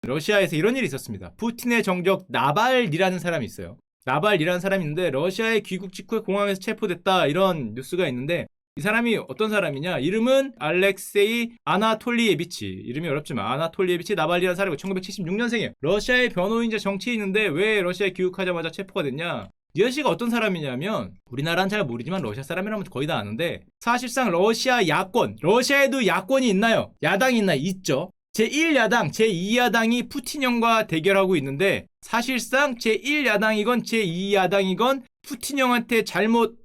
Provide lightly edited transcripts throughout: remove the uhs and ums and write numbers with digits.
러시아에서 이런 일이 있었습니다. 푸틴의 정적 나발리라는 사람이 있어요. 나발리라는 사람이 있는데 러시아에 귀국 직후에 공항에서 체포됐다 이런 뉴스가 있는데 이 사람이 어떤 사람이냐? 이름은 알렉세이 아나톨리에비치. 이름이 어렵지만 아나톨리에비치 나발리라는 사람이 1976년생이에요. 러시아의 변호인자 정치인인데 왜 러시아에 귀국하자마자 체포가 됐냐? 이 아저씨가 어떤 사람이냐면 우리나라는 잘 모르지만 러시아 사람이라면 거의 다 아는데 사실상 러시아 야권, 러시아에도 야권이 있나요? 야당이 있나요? 있죠. 제1야당, 제2야당이 푸틴형과 대결하고 있는데 사실상 제1야당이건 제2야당이건 푸틴형한테 잘못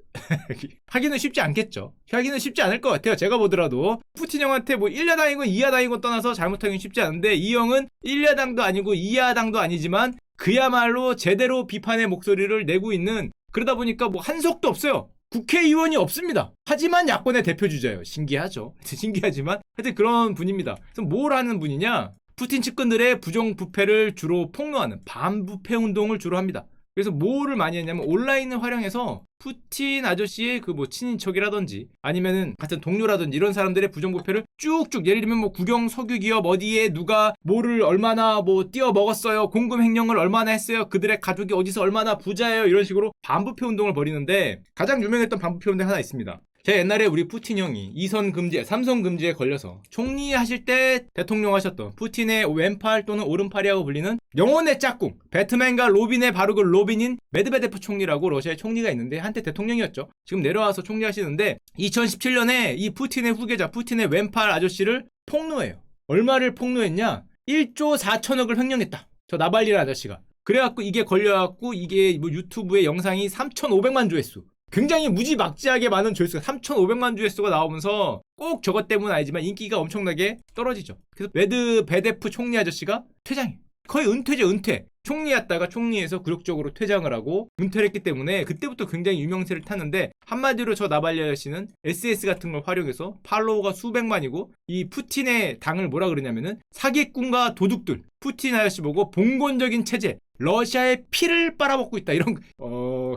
하기는 쉽지 않겠죠. 하기는 쉽지 않을 것 같아요. 제가 보더라도 푸틴형한테 뭐 1야당이건 2야당이건 떠나서 잘못하기는 쉽지 않은데 이 형은 1야당도 아니고 2야당도 아니지만 그야말로 제대로 비판의 목소리를 내고 있는 그러다 보니까 뭐 한석도 없어요. 국회의원이 없습니다. 하지만 야권의 대표주자예요. 신기하죠. 신기하지만 하여튼 그런 분입니다. 그래서 뭘 하는 분이냐? 푸틴 측근들의 부정부패를 주로 폭로하는 반부패 운동을 주로 합니다. 그래서 뭐를 많이 했냐면 온라인을 활용해서 푸틴 아저씨의 그 뭐 친인척이라든지 아니면은 같은 동료라든지 이런 사람들의 부정부패를 쭉쭉 예를 들면 뭐 국영 석유기업 어디에 누가 뭐를 얼마나 뭐 띄어 먹었어요, 공금 횡령을 얼마나 했어요, 그들의 가족이 어디서 얼마나 부자예요, 이런 식으로 반부패 운동을 벌이는데 가장 유명했던 반부패 운동 하나 있습니다. 제가 옛날에 우리 푸틴 형이 2선 금지에 3선 금지에 걸려서 총리 하실 때 대통령 하셨던 푸틴의 왼팔 또는 오른팔이라고 불리는 영혼의 짝꿍 배트맨과 로빈의 바로 그 로빈인 메드베데프 총리라고 러시아의 총리가 있는데 한때 대통령이었죠. 지금 내려와서 총리 하시는데 2017년에 이 푸틴의 후계자 푸틴의 왼팔 아저씨를 폭로해요. 얼마를 폭로했냐? 1조 4천억을 횡령했다. 저 나발리라는 아저씨가. 그래갖고 이게 걸려갖고 이게 뭐 유튜브에 영상이 3,500만 조회수. 굉장히 무지막지하게 많은 조회수가 3,500만 조회수가 나오면서 꼭 저것 때문은 아니지만 인기가 엄청나게 떨어지죠. 그래서 메드베데프 총리 아저씨가 퇴장해요. 거의 은퇴죠, 은퇴. 총리였다가 총리에서 굴욕적으로 퇴장을 하고 은퇴를 했기 때문에 그때부터 굉장히 유명세를 탔는데 한마디로 저 나발리 아저씨는 SS 같은 걸 활용해서 팔로워가 수백만이고 이 푸틴의 당을 뭐라 그러냐면은 사기꾼과 도둑들, 푸틴 아저씨 보고 봉건적인 체제, 러시아의 피를 빨아먹고 있다 이런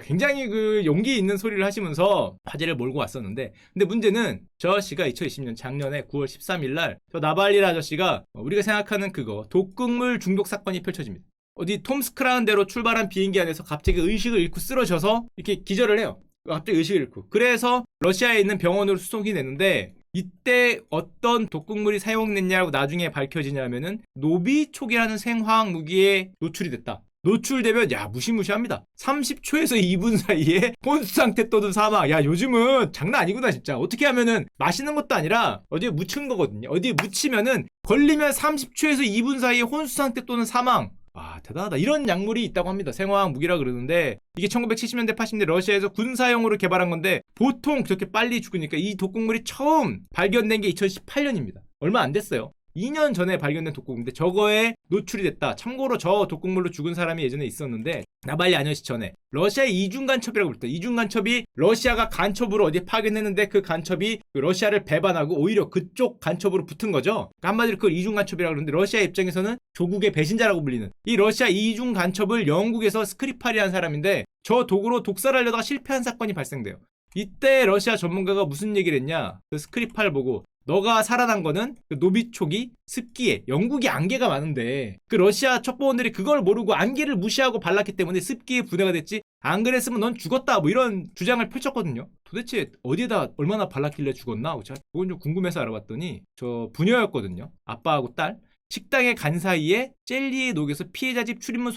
굉장히 그 용기 있는 소리를 하시면서 화제를 몰고 왔었는데 근데 문제는 저 아저씨가 2020년 작년에 9월 13일 날 저 나발리 아저씨가 우리가 생각하는 그거 독극물 중독 사건이 펼쳐집니다. 어디 톰스크라운데로 출발한 비행기 안에서 갑자기 의식을 잃고 쓰러져서 이렇게 기절을 해요. 갑자기 의식을 잃고. 그래서 러시아에 있는 병원으로 수송이 되는데 이때 어떤 독극물이 사용됐냐고 나중에 밝혀지냐면은 노비촉이라는 생화학 무기에 노출이 됐다. 노출되면 야 무시무시합니다. 30초에서 2분 사이에 혼수 상태 떠든 사망. 야 요즘은 장난 아니구나 진짜. 어떻게 하면은 마시는 것도 아니라 어디에 묻힌 거거든요. 어디에 묻히면은 걸리면 30초에서 2분 사이에 혼수 상태 또는 사망. 아 대단하다. 이런 약물이 있다고 합니다. 생화학 무기라 그러는데 이게 1970년대 80년대 러시아에서 군사용으로 개발한 건데 보통 그렇게 빨리 죽으니까 이 독극물이 처음 발견된 게 2018년입니다. 얼마 안 됐어요. 2년 전에 발견된 독극물인데 저거에 노출이 됐다. 참고로 저 독극물로 죽은 사람이 예전에 있었는데 나발리 아저씨 전에 러시아의 이중간첩이라고 불렸다. 이중간첩이 러시아가 간첩으로 어디 파견했는데 그 간첩이 러시아를 배반하고 오히려 그쪽 간첩으로 붙은 거죠. 그러니까 한마디로 그걸 이중간첩이라고 그러는데 러시아 입장에서는 조국의 배신자라고 불리는 이 러시아 이중간첩을 영국에서 스크리팔이라는 사람인데 저 도구로 독살하려다가 실패한 사건이 발생돼요. 이때 러시아 전문가가 무슨 얘기를 했냐? 그 스크리팔 보고 너가 살아난 거는 그 노비촉이 습기에 영국이 안개가 많은데 그 러시아 첩보원들이 그걸 모르고 안개를 무시하고 발랐기 때문에 습기에 분해가 됐지 안 그랬으면 넌 죽었다 뭐 이런 주장을 펼쳤거든요. 도대체 어디에다 얼마나 발랐길래 죽었나? 제가 그건 좀 궁금해서 알아봤더니 저 부녀였거든요. 아빠하고 딸 식당에 간 사이에 젤리에 녹여서 피해자 집 출입문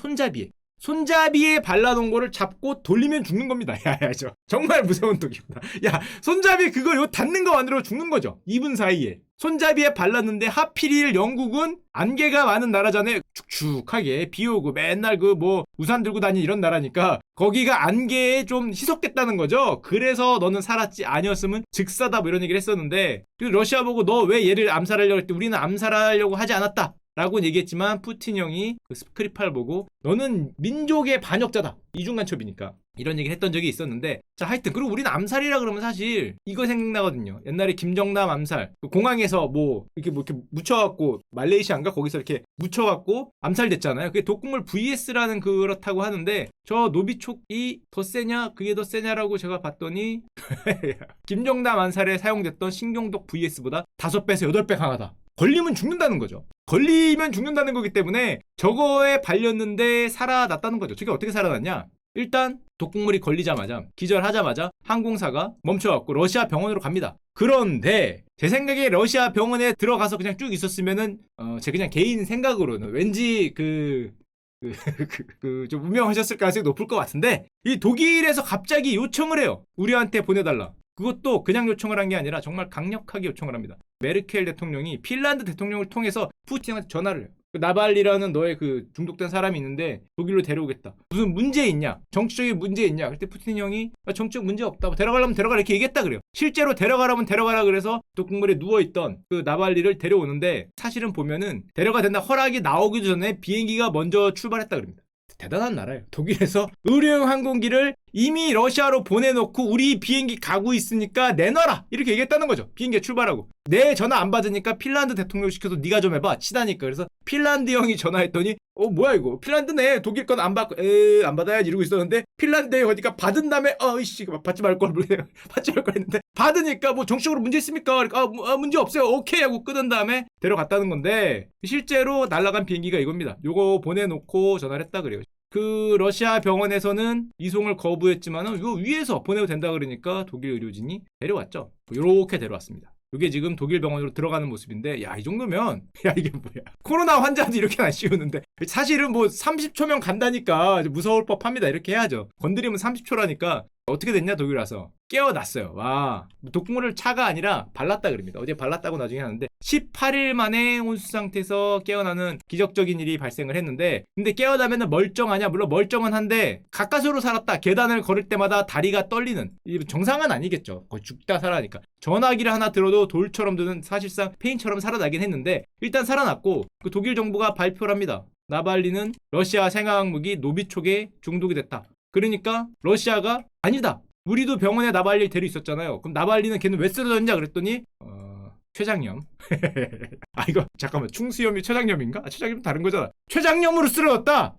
손잡이에 발라놓은 거를 잡고 돌리면 죽는 겁니다. 야, 저 정말 무서운 독이구나. 야, 손잡이 그거 요 닿는 거 만들어 죽는 거죠. 2분 사이에. 손잡이에 발랐는데 하필 영국은 안개가 많은 나라잖아요. 축축하게 비 오고 맨날 그 뭐 우산 들고 다니는 이런 나라니까 거기가 안개에 좀 희석됐다는 거죠. 그래서 너는 살았지 아니었으면 즉사다 뭐 이런 얘기를 했었는데 러시아 보고 너 왜 얘를 암살하려고 했대? 우리는 암살하려고 하지 않았다. 라고 얘기했지만 푸틴 형이 그 스크리팔 보고 너는 민족의 반역자다. 이중간첩이니까. 이런 얘기를 했던 적이 있었는데 자 하여튼 그리고 우리는 암살이라 그러면 사실 이거 생각나거든요. 옛날에 김정남 암살 그 공항에서 뭐 이렇게 묻혀갖고 말레이시아인가 거기서 이렇게 묻혀갖고 암살됐잖아요. 그게 독극물 VS라는 그렇다고 하는데 저 노비촉이 더 세냐 그게 더 세냐라고 제가 봤더니 김정남 암살에 사용됐던 신경독 VS보다 5배에서 8배 강하다. 걸리면 죽는다는 거죠. 걸리면 죽는다는 거기 때문에 저거에 발렸는데 살아났다는 거죠. 저게 어떻게 살아났냐? 일단 독극물이 걸리자마자 기절하자마자 항공사가 멈춰갖고 러시아 병원으로 갑니다. 그런데 제 생각에 러시아 병원에 들어가서 그냥 쭉 있었으면은 제 그냥 개인 생각으로는 왠지 좀 운명하셨을 가능성이 높을 것 같은데 이 독일에서 갑자기 요청을 해요. 우리한테 보내달라. 그것도 그냥 요청을 한 게 아니라 정말 강력하게 요청을 합니다. 메르켈 대통령이 핀란드 대통령을 통해서 푸틴한테 전화를 해요. 나발리라는 너의 그 중독된 사람이 있는데 독일로 데려오겠다. 무슨 문제 있냐? 정치적인 문제 있냐? 그때 푸틴 형이 정치적 문제 없다. 뭐 데려가려면 데려가라 이렇게 얘기했다 그래요. 실제로 데려가라면 데려가라 그래서 독극물에 누워있던 그 나발리를 데려오는데 사실은 보면은 데려가 된다 허락이 나오기 전에 비행기가 먼저 출발했다 그럽니다. 대단한 나라예요. 독일에서 의료용 항공기를 이미 러시아로 보내놓고 우리 비행기 가고 있으니까 내놔라 이렇게 얘기했다는 거죠. 비행기가 출발하고 내 전화 안 받으니까 핀란드 대통령 시켜서 네가 좀 해봐 치다니까. 그래서 핀란드 형이 전화했더니 뭐야 이거 핀란드네 독일 건 안 받고 안 받아야지 이러고 있었는데 핀란드에 가니까 받은 다음에 이씨 받지 말걸 받지 말걸 했는데 받으니까 뭐 정치적으로 문제 있습니까? 그러니까 문제 없어요 오케이 하고 끊은 다음에 데려갔다는 건데 실제로 날아간 비행기가 이겁니다. 요거 보내놓고 전화를 했다 그래요. 그 러시아 병원에서는 이송을 거부했지만은 이거 위에서 보내도 된다 그러니까 독일 의료진이 데려왔죠. 이렇게 데려왔습니다. 이게 지금 독일 병원으로 들어가는 모습인데 야 이 정도면 야 이게 뭐야 코로나 환자도 이렇게 안 씌우는데 사실은 뭐 30초면 간다니까 무서울 법합니다. 이렇게 해야죠. 건드리면 30초라니까 어떻게 됐냐 독일 와서 깨어났어요. 와 독극물을 차가 아니라 발랐다 그럽니다. 어제 발랐다고 나중에 하는데 18일 만에 혼수 상태에서 깨어나는 기적적인 일이 발생을 했는데 근데 깨어나면 멀쩡하냐? 물론 멀쩡은 한데 가까스로 살았다. 계단을 걸을 때마다 다리가 떨리는 정상은 아니겠죠. 거의 죽다 살아니까 전화기를 하나 들어도 돌처럼 드는 사실상 페인처럼 살아나긴 했는데 일단 살아났고 그 독일 정부가 발표를 합니다. 나발리는 러시아 생화학무기 노비촉에 중독이 됐다. 그러니까 러시아가 아니다. 우리도 병원에 나발리를 데리고 있었잖아요. 그럼 나발리는 걔는 왜 쓰러졌냐 그랬더니 췌장염. 이거 잠깐만 충수염이 췌장염인가? 췌장염 다른 거잖아. 췌장염으로 쓰러졌다.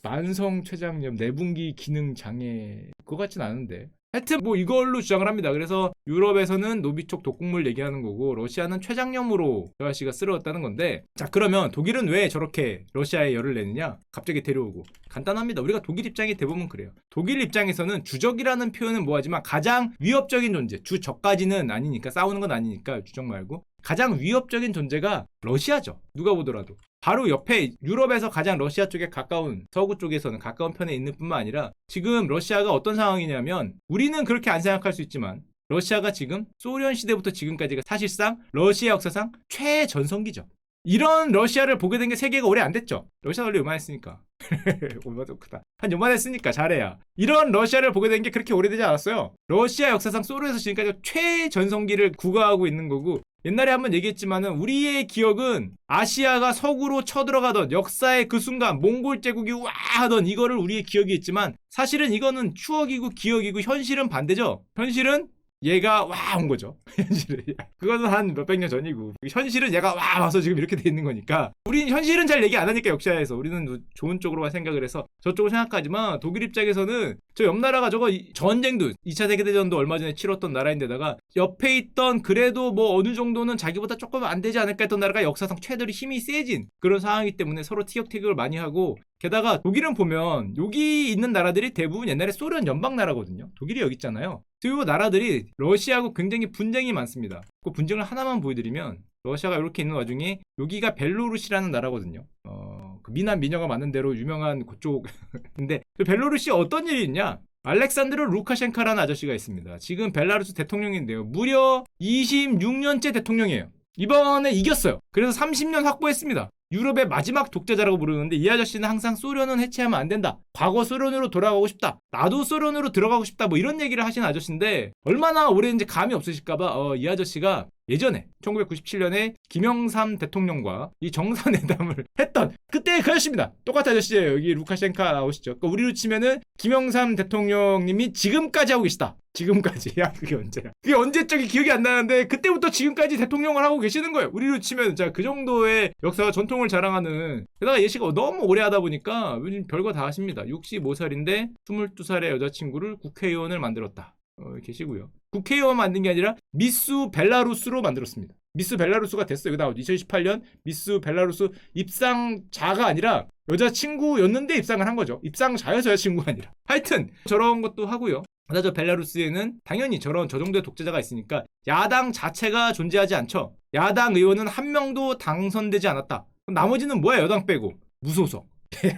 만성 췌장염, 내분기 기능 장애 그거 같진 않은데. 하여튼 뭐 이걸로 주장을 합니다. 그래서 유럽에서는 노비촉 독극물 얘기하는 거고 러시아는 췌장염으로 저 아저씨가 쓰러졌다는 건데 자 그러면 독일은 왜 저렇게 러시아에 열을 내느냐? 갑자기 데려오고 간단합니다. 우리가 독일 입장이 대부분 그래요. 독일 입장에서는 주적이라는 표현은 뭐하지만 가장 위협적인 존재 주적까지는 아니니까 싸우는 건 아니니까 주적 말고 가장 위협적인 존재가 러시아죠. 누가 보더라도. 바로 옆에 유럽에서 가장 러시아 쪽에 가까운 서구 쪽에서는 가까운 편에 있는 뿐만 아니라 지금 러시아가 어떤 상황이냐면 우리는 그렇게 안 생각할 수 있지만 러시아가 지금 소련 시대부터 지금까지가 사실상 러시아 역사상 최전성기죠. 이런 러시아를 보게 된 게 세계가 오래 안 됐죠. 러시아 원래 요만했으니까. 얼마나 크다. 한 요만했으니까 잘해야. 이런 러시아를 보게 된 게 그렇게 오래되지 않았어요. 러시아 역사상 소련에서 지금까지 최전성기를 구가하고 있는 거고 옛날에 한번 얘기했지만은 우리의 기억은 아시아가 서구로 쳐들어가던 역사의 그 순간 몽골 제국이 와 하던 이거를 우리의 기억이 있지만 사실은 이거는 추억이고 기억이고 현실은 반대죠. 현실은 얘가 와 온 거죠. 현실은 그거는 한 몇백 년 전이고 현실은 얘가 와 와서 지금 이렇게 돼 있는 거니까 우리는 현실은 잘 얘기 안 하니까 역사에서 우리는 좋은 쪽으로만 생각을 해서 저쪽을 생각하지만 독일 입장에서는 저 옆 나라가 저거 전쟁도 2차 세계대전도 얼마 전에 치렀던 나라인데다가 옆에 있던 그래도 뭐 어느 정도는 자기보다 조금 안 되지 않을까 했던 나라가 역사상 최대로 힘이 세진 그런 상황이기 때문에 서로 티격태격을 많이 하고 게다가 독일은 보면 여기 있는 나라들이 대부분 옛날에 소련 연방 나라거든요. 독일이 여기 있잖아요. 그 나라들이 러시아하고 굉장히 분쟁이 많습니다. 그 분쟁을 하나만 보여드리면 러시아가 이렇게 있는 와중에 여기가 벨로루시라는 나라거든요. 그 미남 미녀가 많은 대로 유명한 그쪽 근데 그 벨로루시에 어떤 일이 있냐? 알렉산드르 루카셴카라는 아저씨가 있습니다. 지금 벨라루스 대통령인데요. 무려 26년째 대통령이에요. 이번에 이겼어요. 그래서 30년 확보했습니다. 유럽의 마지막 독재자라고 부르는데 이 아저씨는 항상 소련은 해체하면 안 된다. 과거 소련으로 돌아가고 싶다. 나도 소련으로 들어가고 싶다. 뭐 이런 얘기를 하신 아저씨인데 얼마나 오래인지 감이 없으실까봐 이 아저씨가 예전에 1997년에 김영삼 대통령과 이 정상회담을 했던 그때 그 아저씨입니다. 똑같은 아저씨예요. 여기 루카셴카 나오시죠. 그러니까 우리로 치면은 김영삼 대통령님이 지금까지 하고 계시다. 지금까지. 야 그게 언제야. 그게 언제적이 기억이 안 나는데 그때부터 지금까지 대통령을 하고 계시는 거예요. 우리로 치면 자 그 정도의 역사와 전통을 자랑하는 게다가 예시가 너무 오래 하다 보니까 요즘 별거 다 하십니다. 65살인데 22살의 여자친구를 국회의원을 만들었다. 계시고요. 국회의원 만든 게 아니라 미스 벨라루스로 만들었습니다. 미스 벨라루스가 됐어요. 이거 나 2018년 미스 벨라루스 입상자가 아니라 여자친구였는데 입상을 한 거죠. 입상자여서 여자친구가 아니라. 하여튼 저런 것도 하고요. 저 벨라루스에는 당연히 저 정도의 독재자가 있으니까 야당 자체가 존재하지 않죠. 야당 의원은 한 명도 당선되지 않았다. 그럼 나머지는 뭐야? 여당 빼고. 무소속.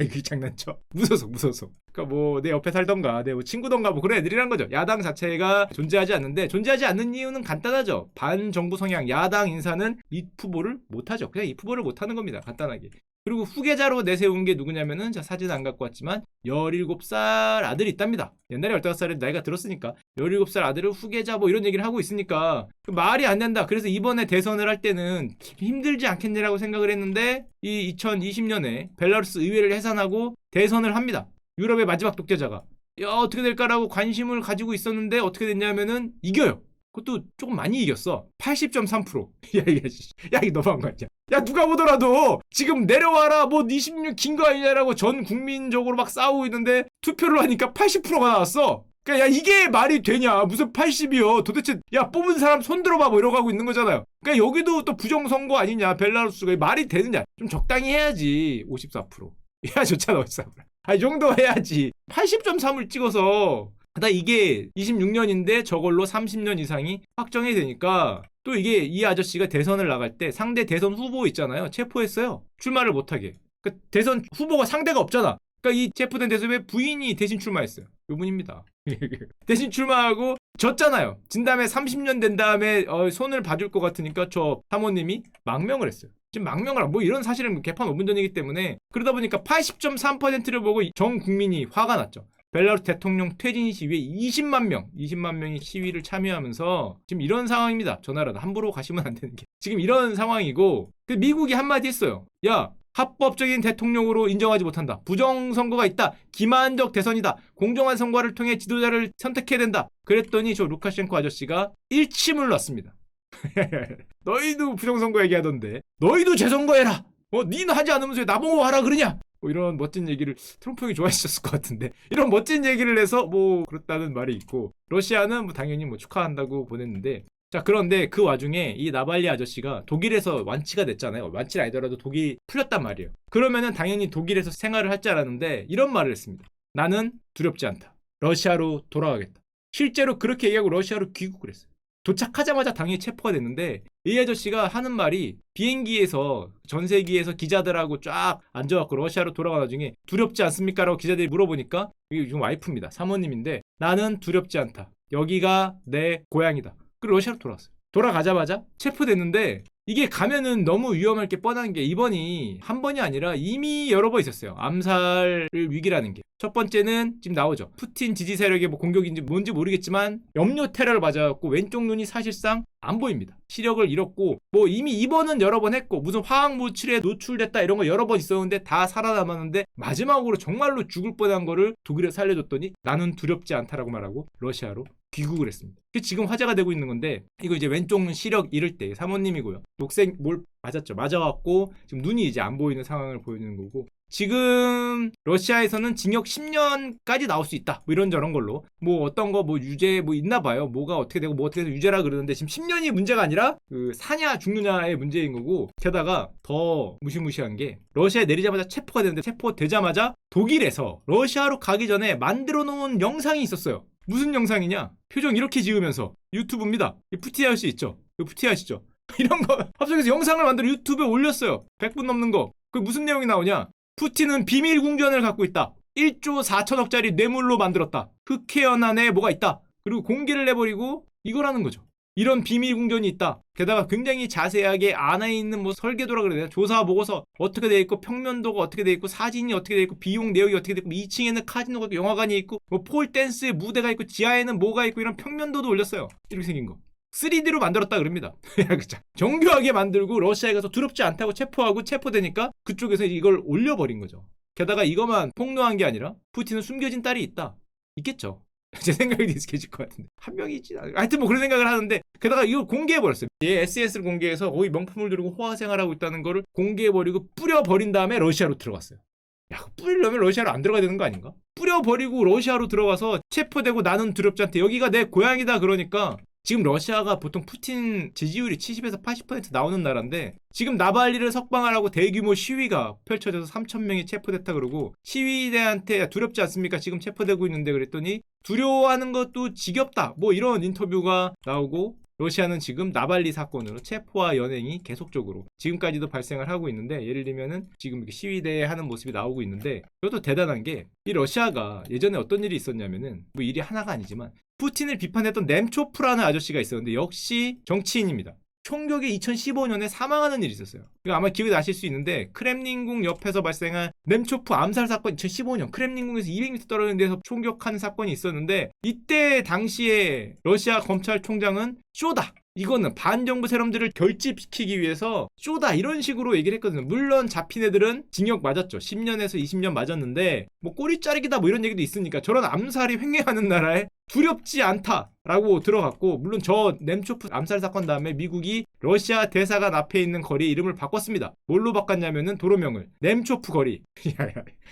이게 장난쳐. 무소속. 그러니까 뭐 내 옆에 살던가 내 뭐 친구던가 뭐 그런 애들이란 거죠. 야당 자체가 존재하지 않는데, 존재하지 않는 이유는 간단하죠. 반정부 성향 야당 인사는 이 후보를 못하죠. 그냥 이 후보를 못하는 겁니다. 간단하게. 그리고 후계자로 내세운 게 누구냐면은, 자 사진 안 갖고 왔지만 17살 아들이 있답니다. 옛날에 15살에 나이가 들었으니까 17살 아들을 후계자 뭐 이런 얘기를 하고 있으니까 말이 안 된다. 그래서 이번에 대선을 할 때는 힘들지 않겠냐라고 생각을 했는데, 이 2020년에 벨라루스 의회를 해산하고 대선을 합니다. 유럽의 마지막 독재자가. 야, 어떻게 될까라고 관심을 가지고 있었는데 어떻게 됐냐면은 이겨요. 그것도 조금 많이 이겼어. 80.3%. 야, 이거 너무한 거 아니야? 야, 누가 보더라도 지금 내려와라, 뭐 26 긴 거 아니냐라고 전 국민적으로 막 싸우고 있는데 투표를 하니까 80%가 나왔어. 그러니까 야, 이게 말이 되냐? 무슨 80이요? 도대체 야, 뽑은 사람 손 들어봐, 뭐 이러고 하고 있는 거잖아요. 그러니까 여기도 또 부정선거 아니냐? 벨라루스가 말이 되느냐? 좀 적당히 해야지. 54%. 야, 좋잖아, 54%. 이 정도 해야지. 80.3을 찍어서. 나 이게 26년인데 저걸로 30년 이상이 확정이 되니까, 또 이게 이 아저씨가 대선을 나갈 때 상대 대선 후보 있잖아요. 체포했어요. 출마를 못하게. 그러니까 대선 후보가 상대가 없잖아. 그러니까 이 체포된 대선에 부인이 대신 출마했어요. 요분입니다. 대신 출마하고 졌잖아요. 진 다음에 30년 된 다음에 손을 봐줄 것 같으니까 저 사모님이 망명을 했어요. 지금 망명을 뭐 이런 사실은 개판 5분 전이기 때문에, 그러다 보니까 80.3%를 보고 전 국민이 화가 났죠. 벨라루스 대통령 퇴진 시위에 20만 명이 시위를 참여하면서 지금 이런 상황입니다. 저 나라는 함부로 가시면 안 되는 게 지금 이런 상황이고, 그 미국이 한마디 했어요. 야, 합법적인 대통령으로 인정하지 못한다. 부정선거가 있다. 기만적 대선이다. 공정한 선거를 통해 지도자를 선택해야 된다. 그랬더니 저 루카셴코 아저씨가 일침을 놨습니다. 너희도 부정선거 얘기하던데 너희도 재선거해라. 니는 하지 않으면서 왜 나보고 하라 그러냐. 뭐 이런 멋진 얘기를 트럼프 형이 좋아하셨을 것 같은데, 이런 멋진 얘기를 해서 뭐 그렇다는 말이 있고, 러시아는 뭐 당연히 뭐 축하한다고 보냈는데, 자 그런데 그 와중에 이 나발리 아저씨가 독일에서 완치가 됐잖아요. 완치는 아니더라도 독이 풀렸단 말이에요. 그러면은 당연히 독일에서 생활을 할 줄 알았는데 이런 말을 했습니다. 나는 두렵지 않다. 러시아로 돌아가겠다. 실제로 그렇게 얘기하고 러시아로 귀국을 했어요. 도착하자마자 당연히 체포가 됐는데, 이 아저씨가 하는 말이, 비행기에서 전세기에서 기자들하고 쫙 앉아갖고 러시아로 돌아가 나중에 두렵지 않습니까? 라고 기자들이 물어보니까, 이게 지금 와이프입니다. 사모님인데, 나는 두렵지 않다. 여기가 내 고향이다. 그리고 러시아로 돌아갔어요. 돌아가자마자 체포됐는데, 이게 가면은 너무 위험할 게 뻔한 게, 이번이 한 번이 아니라 이미 여러 번 있었어요. 암살 위기라는 게. 첫 번째는 지금 나오죠. 푸틴 지지 세력의 뭐 공격인지 뭔지 모르겠지만 염료 테러를 맞아갖고 왼쪽 눈이 사실상 안 보입니다. 시력을 잃었고, 뭐 이미 입원은 여러 번 했고, 무슨 화학 물질에 노출됐다 이런 거 여러 번 있었는데 다 살아남았는데, 마지막으로 정말로 죽을 뻔한 거를 독일에 살려줬더니 나는 두렵지 않다라고 말하고 러시아로 귀국을 했습니다. 그게 지금 화제가 되고 있는 건데, 이거 이제 왼쪽 눈 시력 잃을 때 사모님이고요. 녹색 뭘 맞았죠. 맞아갖고 지금 눈이 이제 안 보이는 상황을 보이는 거고, 지금 러시아에서는 징역 10년까지 나올 수 있다. 뭐 이런저런 걸로 뭐 어떤 거 뭐 유죄 뭐 있나 봐요. 뭐가 어떻게 되고 뭐 어떻게 해서 유죄라 그러는데, 지금 10년이 문제가 아니라 그 사냐 죽느냐의 문제인 거고, 게다가 더 무시무시한 게, 러시아에 내리자마자 체포가 되는데, 체포되자마자 독일에서 러시아로 가기 전에 만들어 놓은 영상이 있었어요. 무슨 영상이냐? 표정 이렇게 지으면서, 유튜브입니다. 푸티 아저씨 있죠? 푸티 아시죠? 이런 거 합성해서 영상을 만들어 유튜브에 올렸어요. 100분 넘는 거. 그 무슨 내용이 나오냐? 푸틴은 비밀 궁전을 갖고 있다. 1조 4천억짜리 뇌물로 만들었다. 흑해연 안에 뭐가 있다. 그리고 공개를 해버리고 이거라는 거죠. 이런 비밀 궁전이 있다. 게다가 굉장히 자세하게 안에 있는 뭐 설계도라 그래야 되나? 조사 보고서 어떻게 돼 있고, 평면도가 어떻게 돼 있고, 사진이 어떻게 돼 있고, 비용 내역이 어떻게 돼 있고, 2층에는 카지노가 있고, 영화관이 있고, 뭐 폴댄스 무대가 있고, 지하에는 뭐가 있고, 이런 평면도도 올렸어요. 이렇게 생긴 거. 3D로 만들었다 그럽니다. 정교하게 만들고 러시아에 가서 두렵지 않다고 체포하고, 체포되니까 그쪽에서 이걸 올려버린 거죠. 게다가 이것만 폭로한 게 아니라 푸틴은 숨겨진 딸이 있겠죠. 제 생각이 있을 것 같은데 한 명이지. 하여튼 뭐 그런 생각을 하는데, 게다가 이걸 공개해버렸어요. 얘 SNS를 공개해서 거기 명품을 들고 호화 생활하고 있다는 거를 공개해버리고 뿌려버린 다음에 러시아로 들어갔어요. 야, 뿌리려면 러시아로 안 들어가야 되는 거 아닌가? 뿌려버리고 러시아로 들어가서 체포되고 나는 두렵지 않대. 여기가 내 고향이다 그러니까 지금 러시아가 보통 푸틴 지지율이 70에서 80% 나오는 나라인데 지금 나발리를 석방하라고 대규모 시위가 펼쳐져서 3,000명이 체포됐다 그러고 시위대한테 두렵지 않습니까? 지금 체포되고 있는데 그랬더니 두려워하는 것도 지겹다. 뭐 이런 인터뷰가 나오고 러시아는 지금 나발리 사건으로 체포와 연행이 계속적으로 지금까지도 발생을 하고 있는데 예를 들면은 지금 이렇게 시위대에 하는 모습이 나오고 있는데 이것도 대단한 게 이 러시아가 예전에 어떤 일이 있었냐면은 뭐 일이 하나가 아니지만 푸틴을 비판했던 넴초프라는 아저씨가 있었는데 역시 정치인입니다. 총격이 2015년에 사망하는 일이 있었어요. 아마 기억이 나실 수 있는데 크렘린궁 옆에서 발생한 넴초프 암살 사건 2015년 크렘린궁에서 200m 떨어진 데서 총격하는 사건이 있었는데 이때 당시에 러시아 검찰총장은 쇼다. 이거는 반정부 세력들을 결집시키기 위해서 쇼다 이런 식으로 얘기를 했거든요. 물론 잡힌 애들은 징역 맞았죠. 10년에서 20년 맞았는데 뭐 꼬리 자르기다 뭐 이런 얘기도 있으니까 저런 암살이 횡행하는 나라에 두렵지 않다라고 들어갔고 물론 저 넴초프 암살 사건 다음에 미국이 러시아 대사관 앞에 있는 거리 이름을 바꿨습니다. 뭘로 바꿨냐면은 도로명을 넴초프 거리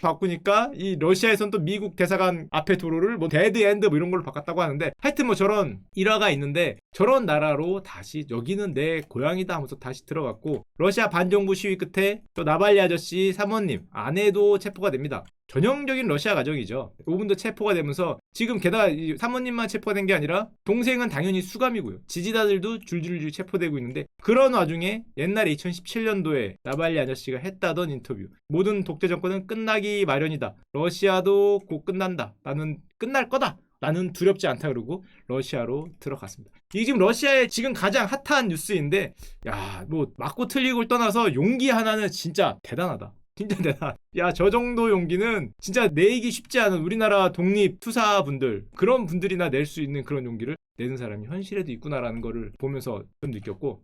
바꾸니까 이 러시아에선 또 미국 대사관 앞에 도로를 뭐 데드 엔드 뭐 이런 걸로 바꿨다고 하는데 하여튼 뭐 저런 일화가 있는데 저런 나라로 다시 여기는 내 고향이다 하면서 다시 들어갔고 러시아 반정부 시위 끝에 또 나발리 아저씨 사모님 아내도 체포가 됩니다. 전형적인 러시아 가정이죠. 5분도 체포가 되면서 지금 게다가 이 사모님만 체포가 된 게 아니라 동생은 당연히 수감이고요. 지지자들도 줄줄줄 체포되고 있는데 그런 와중에 옛날에 2017년도에 나발리 아저씨가 했다던 인터뷰 모든 독재 정권은 끝나기 마련이다. 러시아도 곧 끝난다. 나는 끝날 거다. 나는 두렵지 않다 그러고 러시아로 들어갔습니다. 이게 지금 러시아의 지금 가장 핫한 뉴스인데 야, 뭐 맞고 틀리고를 떠나서 용기 하나는 진짜 대단하다. 진짜 대단. 야, 저 정도 용기는 진짜 내기 쉽지 않은 우리나라 독립 투사분들 그런 분들이나 낼 수 있는 그런 용기를 내는 사람이 현실에도 있구나라는 거를 보면서 좀 느꼈고